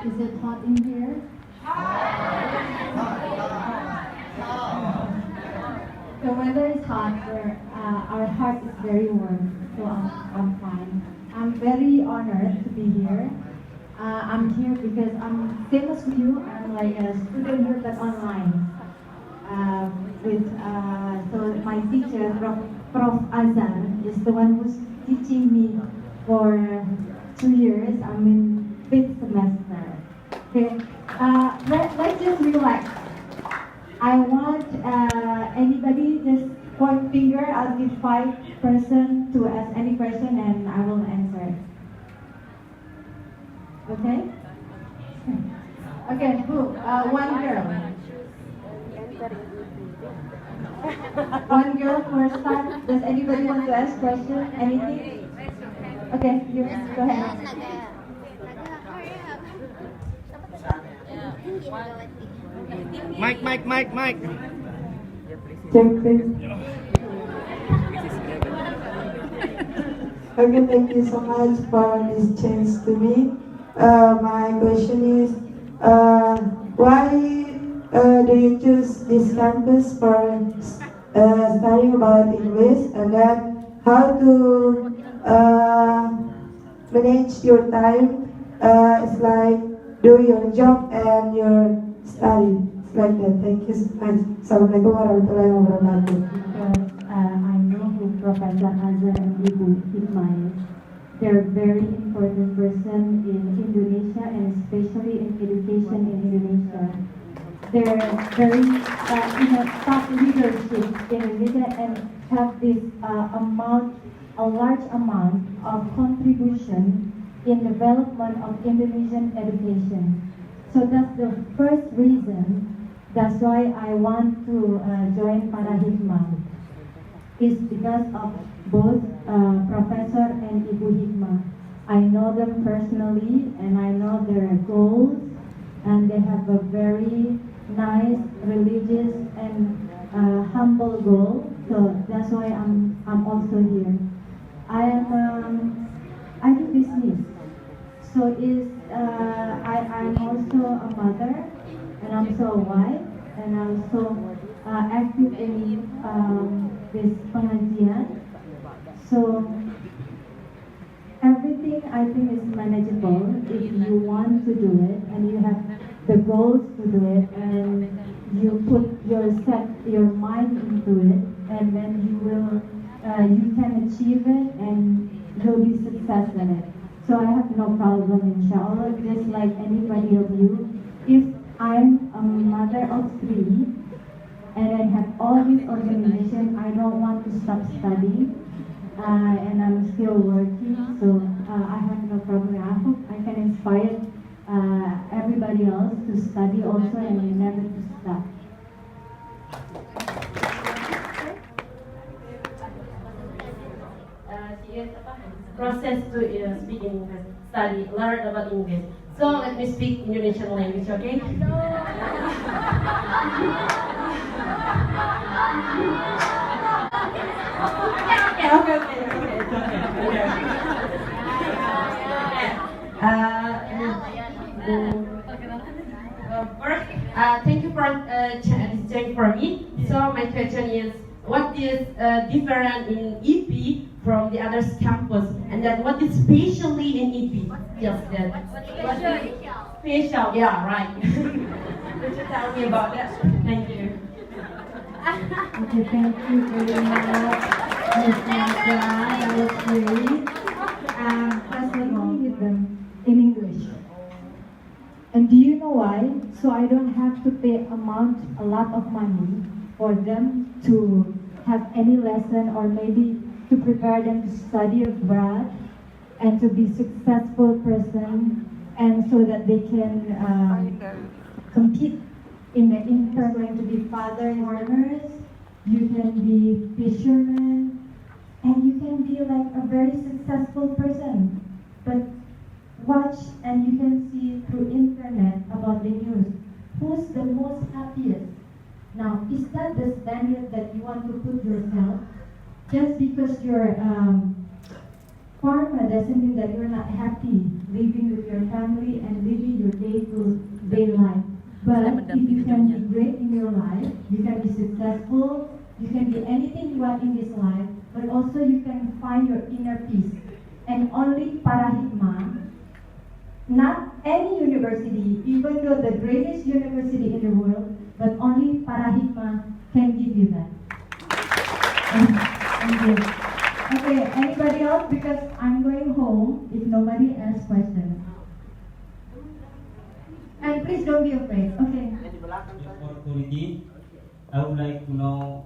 Is it hot in here? The weather is hot, but our heart is very warm, so I'm fine. I'm very honored to be here. I'm here because I'm same as you. I'm like a student here, but online. So my teacher, Prof. Azan, is the one who's teaching me for 2 years. I'm in 5th semester. Okay, let's just relax. I want anybody just point finger. I'll give 5 person to ask any question, and I will answer. Okay? Okay, who? One girl. One girl first time. Does anybody want to ask question? Anything? Okay, you go ahead. Mike. Okay, thank you so much for this chance to me. My question is, why do you choose this campus for studying about English, and then how to manage your time? It's like do your job and your study. It's like that. Thank you so much. Assalamualaikum warahmatullahi wabarakatuh. Because I know who Professor Azhar and Ibu Hikma is. They're very important person in Indonesia, and especially in education in Indonesia. They're very top leadership in Indonesia and have this a large amount of contribution in development of Indonesian education. So that's the first reason. That's why I want to join Parahikma. Is because of both Professor and Ibu Hikma. I know them personally, and I know their goals, and they have a very nice, religious, and humble goal. So that's why I'm also here. I do business. So I'm also a mother, and I'm also a wife, and I'm also active in this pengajian. So everything I think is manageable if you want to do it and you have the goals to do it, and you put your mind into it, and then you can achieve it and you'll be successful in it. So I have no problem, inshallah, just like anybody of you. If I'm a mother of 3 and I have all this organization, I don't want to stop studying, and I'm still working, so I have no problem. I hope I can inspire everybody else to study also and never to stop. Process to speak English, learn about English. So let me speak Indonesian language, okay? First, thank you for checking for me. So my question is, what is different in EP from the other campus, and then what is specially in EP? Just that. Special. Yeah, right. Could you tell me about that? Thank you. Okay, thank you very much, Ms. Naga. That was great. First, let me with them in English. And do you know why? So I don't have to pay a lot of money for them to have any lesson, or maybe to prepare them to study abroad and to be successful person, and so that they can compete in the internet, to be father learners, you can be fishermen, and you can be like a very successful person. But watch, and you can see through internet about the news, who's the most happiest. Now, is that the standard that you want to put yourself? Just because you're farmer doesn't mean that you're not happy. living with your family and living your day-to-day life. But if you can be great in your life, you can be successful, you can be anything you want in this life, but also you can find your inner peace. And only Parahikma, not any university, even though the greatest university in the world, but only Parahikma can give you that. Thank you. Okay, anybody else? Because I'm going home if nobody asks questions. And please don't be afraid. Okay. Opportunity, I would like to know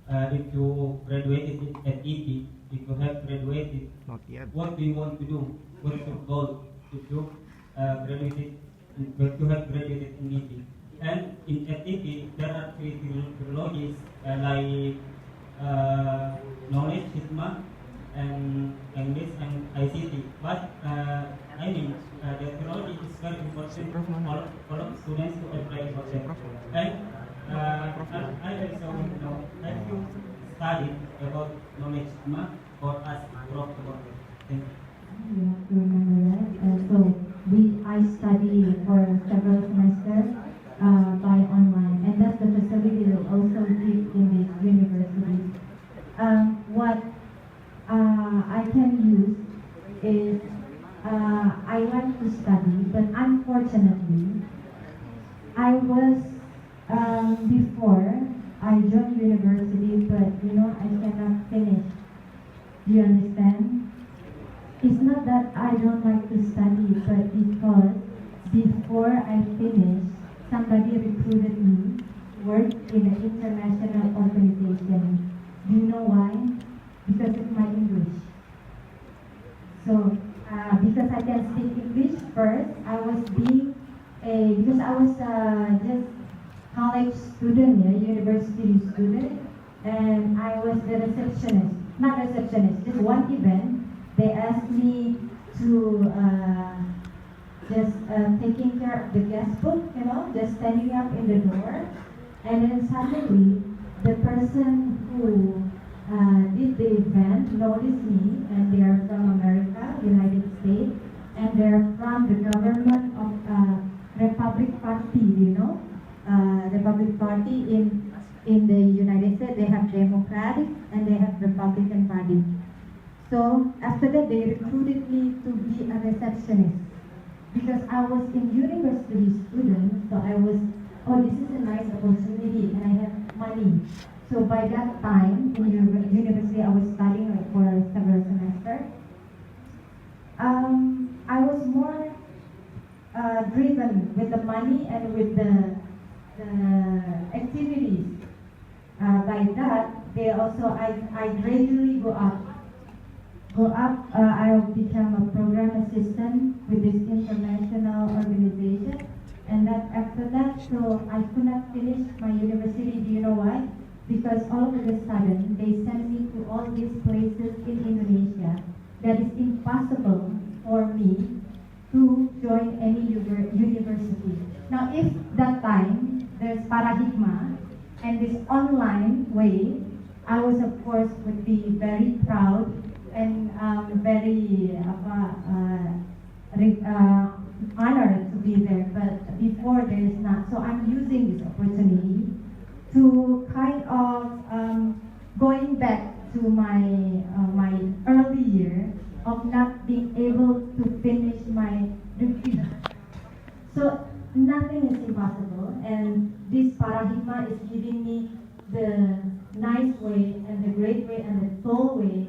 if you graduated at EP, if you have graduated, Not yet. what do you want to do? What's your goal if you graduated, if you have graduated in EP? And at EP, there are three theologies like knowledge, Hikmah, and English and ICT. But I mean, the theology is very important for all of students to apply for that. And I also want to know, have you studied about knowledge, Hikmah, or ask Prof about it? Thank you. You have to remember that. I study for several semesters by online, and that's the facility that also give in this university. What I can use is I like to study, but unfortunately, I was before I joined university, but I cannot finish. Do you understand? It's not that I don't like to study, but because before I finished, somebody recruited me, worked in an international organization. Do you know why? Because of my English. So, because I can speak English first, I was because I was just college student, university student, and I was the receptionist. Not receptionist, just one event. They asked me to just taking care of the guest book, just standing up in the door. And then suddenly, the person who did the event noticed me, and they are from America, United States, and they're from the government of Republic Party, Republic Party in the United States. They have Democratic and they have Republican Party. So after that, they recruited me to be a receptionist because I was in university student. So I was, this is a nice opportunity, and I have money. So by that time in university, I was studying for several semesters. I was more driven with the money and with the activities. By that, I gradually go up. I became a program assistant with this international organization, and that after that, so I could not finish my university. Do you know why? Because all of a sudden they sent me to all these places in Indonesia that is impossible for me to join any university. Now, if that time there's Parahikma and this online way, I was of course would be very proud and very honored to be there, but before there is not. So I'm using this opportunity to kind of going back to my early year of not being able to finish my degree. So nothing is impossible, and this Parahikma is giving me the nice way and the great way and the tall way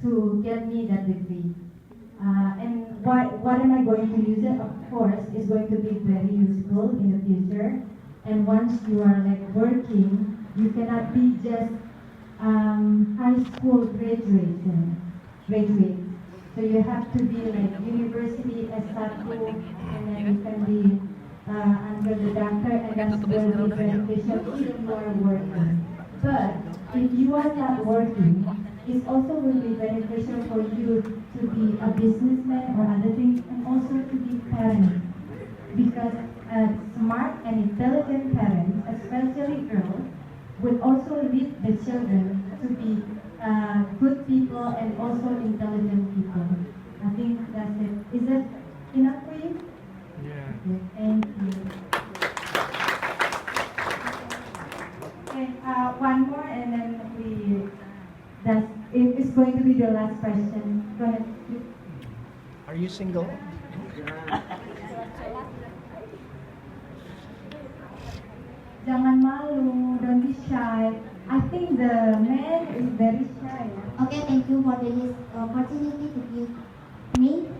to get me that degree. And what am I going to use it? Of course, it's going to be very useful in the future. And once you are working, you cannot be just high school graduate. So you have to be university S1, and then you can be under the doctor, and that's will be beneficial if you are working. But if you are not working, it also will be beneficial for you to be a businessman or other things, and also to be parents. Because smart and intelligent parents, especially girls, would also lead the children to be good people and also intelligent people. I think that's it. Is that enough for you? Yeah. Okay, thank you. Okay, one more and then it's going to be the last question. Go ahead. Are you single? Jangan malu, don't be shy. I think the man is very shy. Okay, thank you for this opportunity to give me.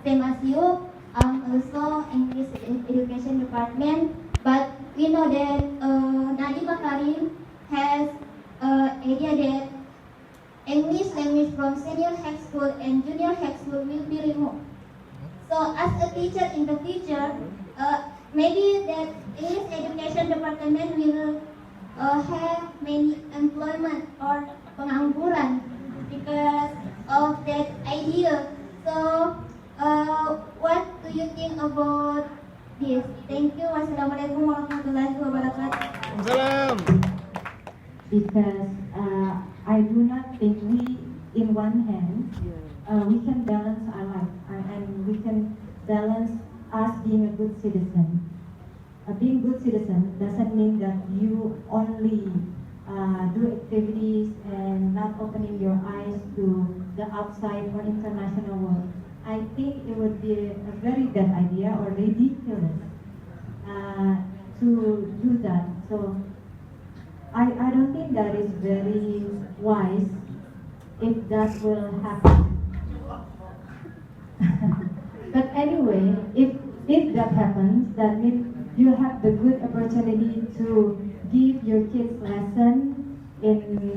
Same as you, I'm also English Education Department, but we know that Nadiem Makarim has idea that English language from senior high school and junior high school will be removed. So as a teacher in the future, maybe that English Education Department will have many employment or pengangguran because of that idea. So, what do you think about this? Thank you. Wassalamualaikum warahmatullahi wabarakatuh. Salam. Because I do not think we, in one hand, we can balance our life and we can balance us being a good citizen. Being a good citizen doesn't mean that you only do activities and not opening your eyes to the outside or international world. I think it would be a very bad idea or ridiculous to do that. So I don't think that is very wise if that will happen. But anyway, if that happens, that means you have the good opportunity to give your kids lesson in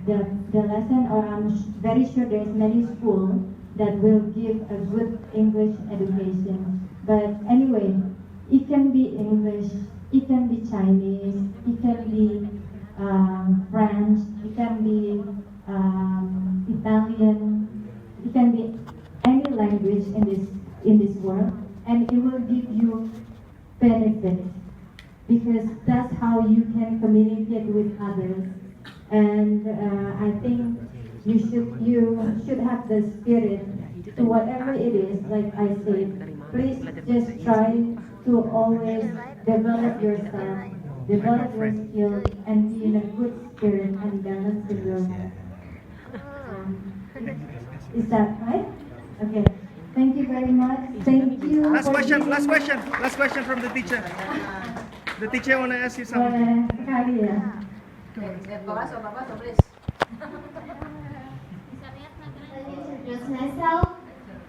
the lesson, or I'm very sure there's many schools that will give a good English education. But anyway, it can be English, it can be Chinese, it can be French, it can be Italian, it can be any language in this world, and it will give you benefit because that's how you can communicate with others. And I think you should have the spirit to whatever it is. Like I said, please just try to always develop yourself, develop your skills, and be in a good spirit and balance in your life. Is that right? Okay. Thank you very much. Thank you. Last for question. giving- Last question. Last question from the teacher. The teacher want to ask you something. Boleh sekali ya. Introduce myself.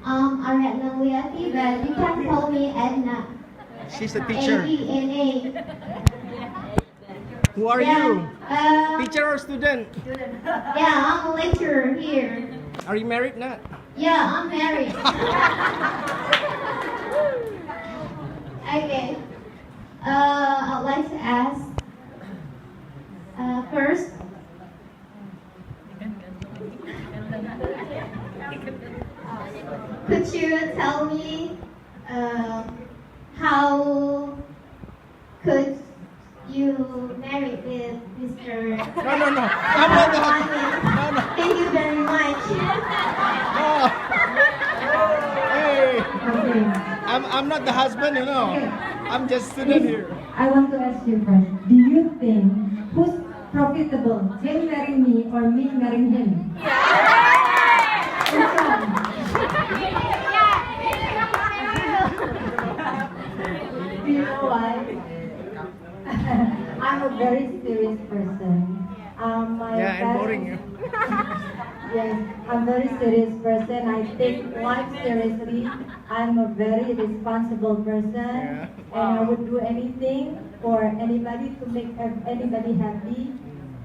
Ariadna Liati, but you can call me Edna. She's the teacher. ADNA. Who are Yeah, you? Teacher or student? Yeah, I'm a lecturer here. Are you married? Not. Yeah, I'm married. Okay. I'd like to ask first. Could you tell me how could you marry with Mr. No. I'm not the husband. No. Thank you very much. Oh. Hey, Okay. I'm not the husband, you know. I'm just student here. I want to ask you first. Do you think who's profitable, him marrying me or me marrying him? Which one? Do you know why? I'm a very serious person. My Yeah, I'm boring you. Yes, I'm a very serious person. I take life seriously. I'm a very responsible person, and I would do anything for anybody to make anybody happy.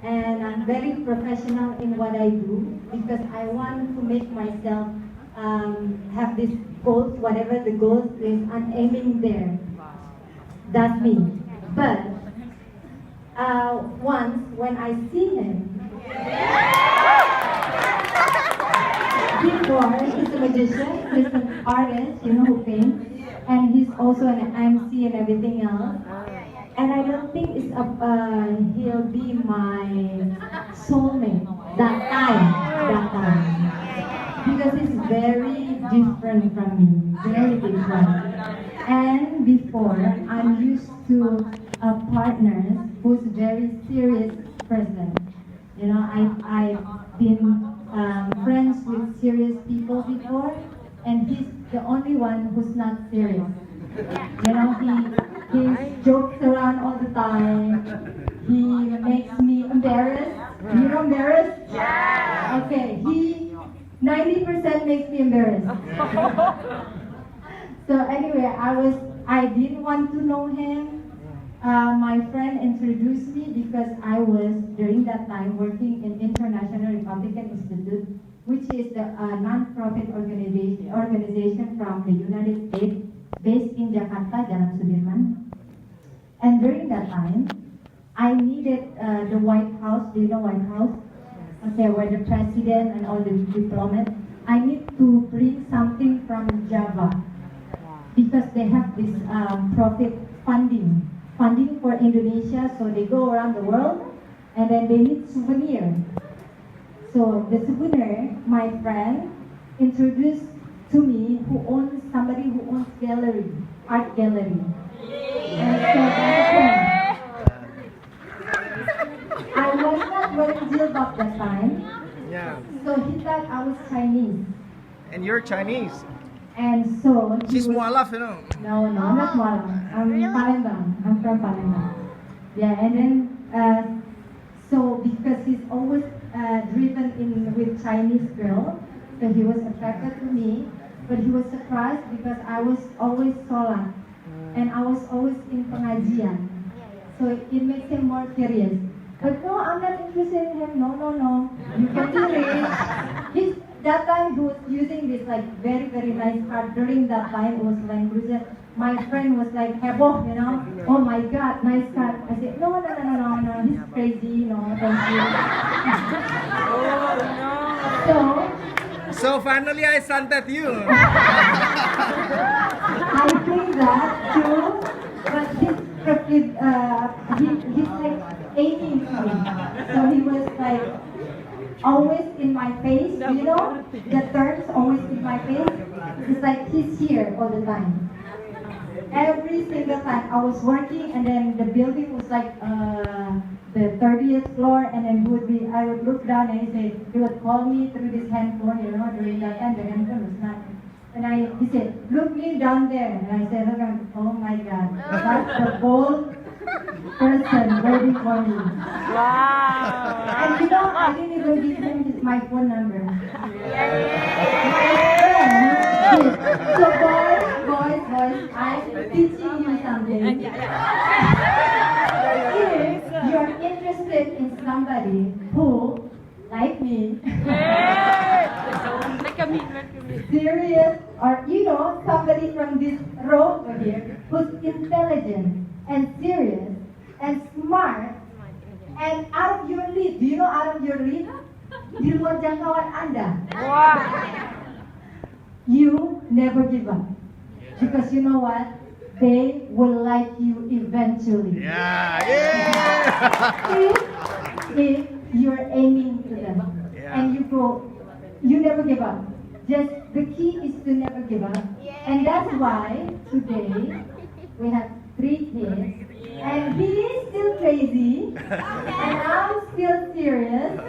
And I'm very professional in what I do because I want to make myself have these goals, whatever the goals is. I'm aiming there. That's me. But once when I see him. Before, he's a magician, he's an artist, who paints, and he's also an MC and everything else. And I don't think he'll be my soulmate that time. Because he's very different from me, very different. And before, I'm used to a partner who's very serious person. You know, I've been friends with serious people before, and he's the only one who's not serious. You know, he jokes around all the time. He makes me embarrassed. You know, embarrassed? Yeah. Okay, he 90% makes me embarrassed. So anyway, I didn't want to know him. My friend introduced me because I was during that time working in International Republican Institute, which is the non-profit organization from the United States based in Jakarta, Jalan Sudirman. And during that time, I needed the White House. Do you know White House? Okay, where the president and all the diplomats. I need to bring something from Java because they have this profit funding for Indonesia, so they go around the world and then they need souvenir. So the souvenir, my friend introduced to me somebody who owns art gallery. And so that's when I was not wearing jilbab that time. Yeah. So he thought I was Chinese. And you're Chinese. And so he She's was- mualaf, you know. No, I'm not Mualam. I'm Palembang. I'm from Palembang. Yeah, and then so because he's always driven in with Chinese girl, so he was attracted to me. But he was surprised because I was always solat and I was always in pengajian. So it makes him more curious. But no, I'm not interested in him. No. You can do it. That time he was using this like very, very nice car. During that time it was Land Cruiser. My friend was like, heboh, you know. Oh my God, nice car. I said, no, he's crazy, no, thank you. So finally I santet you. I think that too, but he's like aiming for me. So he was like always in my face, you know, the terms always in my face. It's like he's here all the time. Every single time I was working and then the building was like the 30th floor and then I would look down and he would call me through this handphone, you know, during that time the handphone was not. And he said, look me down there. And I said, look, oh my God, that's the bold person waiting for me. Wow. And you know, I didn't even give him my phone number. So boys, I'm teaching you something. If you're interested in somebody who, like me, serious, or you know, somebody from this row over here who's intelligent and serious and smart and out of your league. Do you know out of your league? Di luar jangkauan Anda. Wow. You never give up. Because you know what? They will like you eventually. Yeah. If you're aiming to them and you never give up. Just the key is to never give up. And that's why today we have 3 kids. And he is still crazy. And I'm still serious.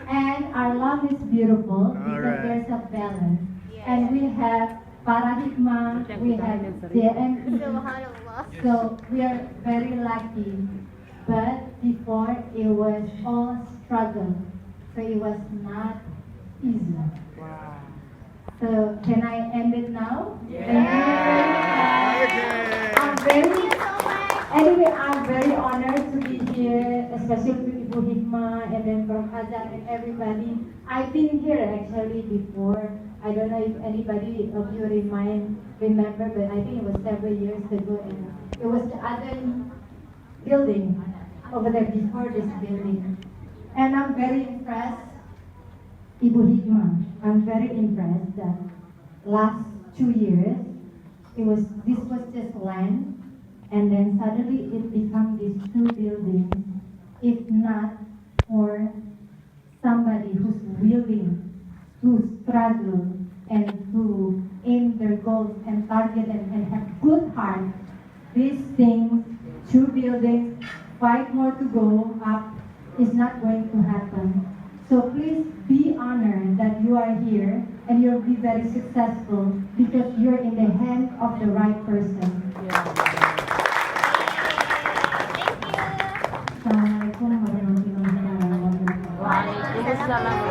And our love is beautiful because there's a balance. And we have Parahikma, we have JME. So we are very lucky. But before it was all struggle. So it was not easy. So can I end it now? Thank you. I'm very honored to be here, especially with Ibu Hikmah and then from Azan and everybody. I've been here actually before. I don't know if anybody of you remember, but I think it was several years ago, and it was the other building over there before this building. And I'm very impressed, Ibu Hikmah. I'm very impressed that last 2 years, this was just land, and then suddenly it became these 2 buildings. If not for somebody who's willing to struggle and to aim their goals and target and have good heart, these things, true buildings, 5 more to go up, is not going to happen. So please be honored that you are here and you'll be very successful because you're in the hand of the right person. Assalamualaikum warahmatullahi wabarakatuh. Waalaikumsalam.